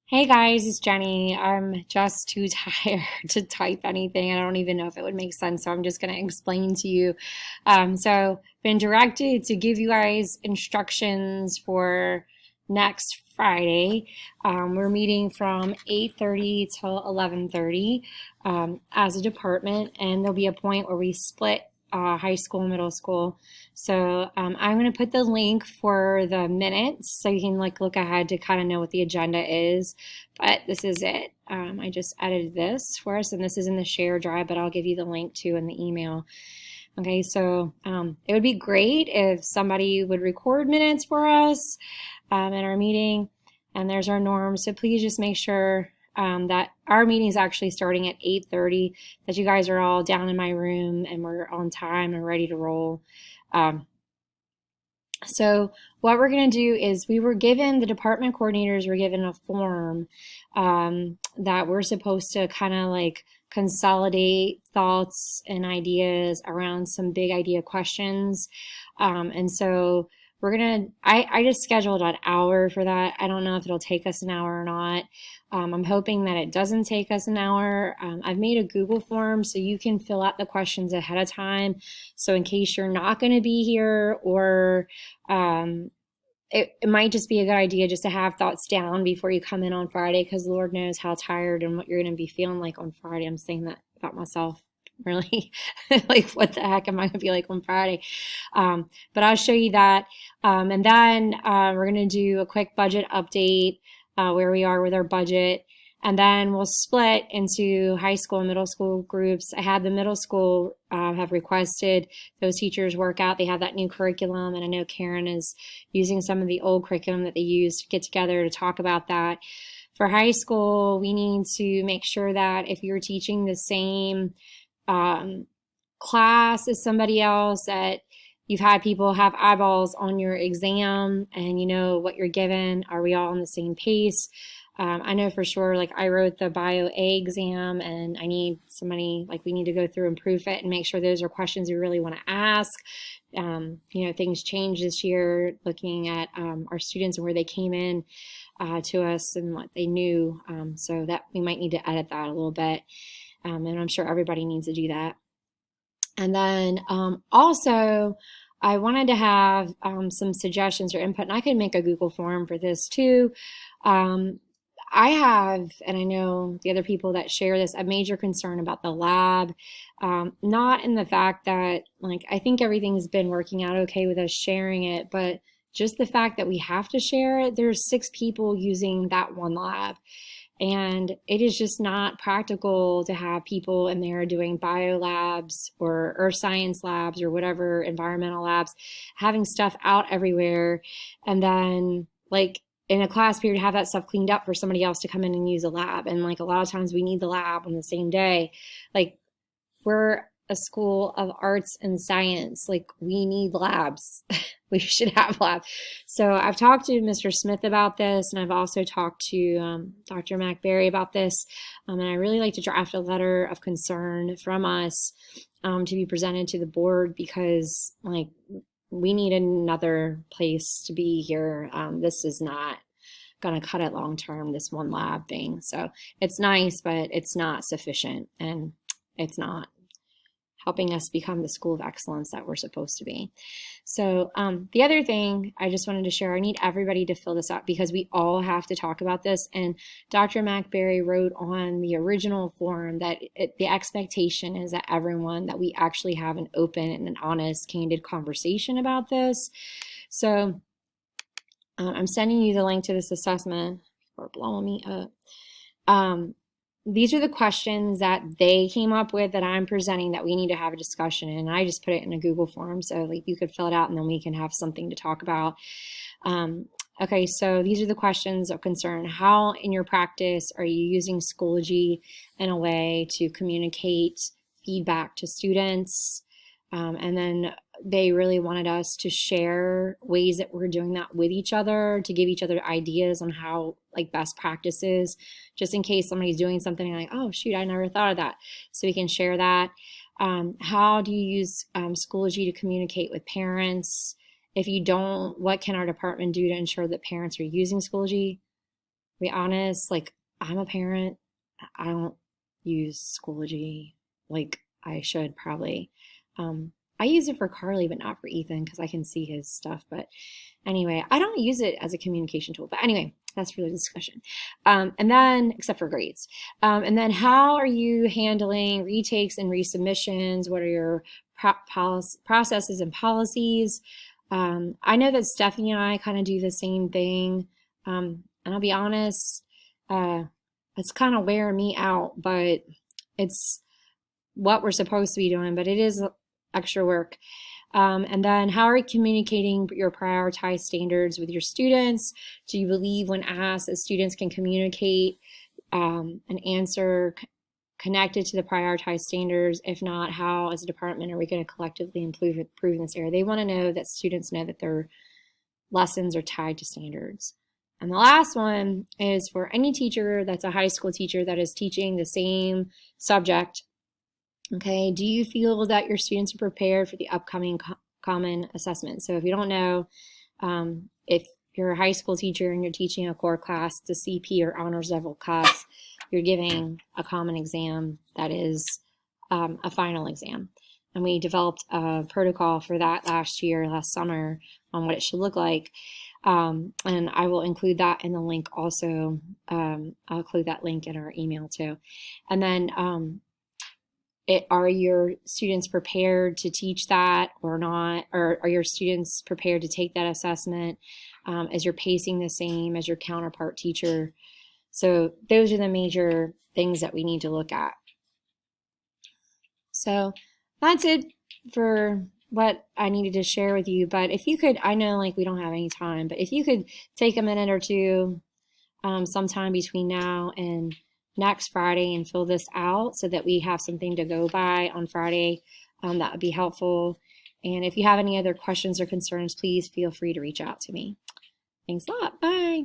Hey guys, it's Jenny. I'm just too tired to type anything. I don't even know if it would make sense, so I'm just going to explain to you. Been directed to give you guys instructions for next Friday. We're meeting from 8:30 till 11:30 as a department, and there'll be a point where we split high school and middle school. I'm going to put the link for the minutes so you can like look ahead to kind of know what the agenda is. But this is it. I just edited this for us, and this is in the share drive, but I'll give you the link too in the email. Okay, it would be great if somebody would record minutes for us in our meeting, and there's our norm. So please just make sure that our meeting is actually starting at 8:30, that you guys are all down in my room and we're on time and ready to roll. Um, so what we're going to do is the department coordinators were given a form that we're supposed to kind of like consolidate thoughts and ideas around some big idea questions. And so I just scheduled an hour for that. I don't know if it'll take us an hour or not. I'm hoping that it doesn't take us an hour. I've made a Google form so you can fill out the questions ahead of time. So in case you're not going to be here, or it might just be a good idea just to have thoughts down before you come in on Friday, because Lord knows how tired and what you're going to be feeling like on Friday. I'm saying that about myself. Really, like what the heck am I gonna be like on Friday? But I'll show you that, and then we're gonna do a quick budget update, where we are with our budget, and then we'll split into high school and middle school groups. I had the middle school have requested those teachers work out. They have that new curriculum, and I know Karen is using some of the old curriculum that they used to get together to talk about that. For high school, we need to make sure that if you're teaching the same class as somebody else, that you've had people have eyeballs on your exam and you know what you're given. Are we all on the same pace? I know for sure, like I wrote the bio A exam, and I need somebody, like we need to go through and proof it and make sure those are questions we really want to ask. Things change this year, looking at our students and where they came in to us and what they knew. So that we might need to edit that a little bit. And I'm sure everybody needs to do that. And then also, I wanted to have some suggestions or input, and I could make a Google form for this too. I have, and I know the other people that share this, a major concern about the lab. Not in the fact that, like, I think everything's been working out okay with us sharing it, but just the fact that we have to share it. There's 6 people using that one lab. And it is just not practical to have people in there doing bio labs or earth science labs or whatever, environmental labs, having stuff out everywhere. And then, like, in a class period, have that stuff cleaned up for somebody else to come in and use a lab. And, like, a lot of times we need the lab on the same day. Like, we're a school of arts and science. Like, we need labs. We should have labs. So I've talked to Mr. Smith about this, and I've also talked to Dr. McBarry about this. And I really like to draft a letter of concern from us to be presented to the board, because, like, we need another place to be here. This is not going to cut it long term, this one lab thing. So it's nice, but it's not sufficient, and it's not helping us become the school of excellence that we're supposed to be. So the other thing I just wanted to share, I need everybody to fill this out because we all have to talk about this. And Dr. McBarry wrote on the original form that the expectation is that we actually have an open and an honest, candid conversation about this. So I'm sending you the link to this assessment. People are blowing me up. These are the questions that they came up with that I'm presenting that we need to have a discussion in. And I just put it in a Google form, so like you could fill it out and then we can have something to talk about. Okay, so these are the questions of concern. How in your practice are you using Schoology in a way to communicate feedback to students? And then they really wanted us to share ways that we're doing that with each other, to give each other ideas on how, like, best practices, just in case somebody's doing something like, oh shoot, I never thought of that. So we can share that. How do you use Schoology to communicate with parents? If you don't, what can our department do to ensure that parents are using Schoology? be honest, like I'm a parent. I don't use Schoology like I should probably. I use it for Carly, but not for Ethan because I can see his stuff. But anyway, I don't use it as a communication tool. But anyway, that's for the discussion. And then, except for grades. And then, how are you handling retakes and resubmissions? What are your processes and policies? I know that Stephanie and I kind of do the same thing. And I'll be honest, uh, it's kind of wearing me out, but it's what we're supposed to be doing, but it is extra work. And then how are you communicating your prioritized standards with your students? Do you believe when asked that students can communicate an answer connected to the prioritized standards? If not, how as a department are we going to collectively improve in this area? They want to know that students know that their lessons are tied to standards. And the last one is for any teacher that's a high school teacher that is teaching the same subject. Okay, do you feel that your students are prepared for the upcoming common assessment? So if you don't know, if you're a high school teacher and you're teaching a core class, it's a CP or honors level class, you're giving a common exam that is a final exam. And we developed a protocol for that last summer, on what it should look like. And I will include that in the link also. I'll include that link in our email too. And then are your students prepared to teach that or not? Or are your students prepared to take that assessment? Is your pacing the same as your counterpart teacher? So those are the major things that we need to look at. So that's it for what I needed to share with you. But if you could, I know like we don't have any time, but if you could take a minute or two sometime between now and next Friday and fill this out so that we have something to go by on Friday, that would be helpful. And if you have any other questions or concerns, please feel free to reach out to me. Thanks a lot. Bye.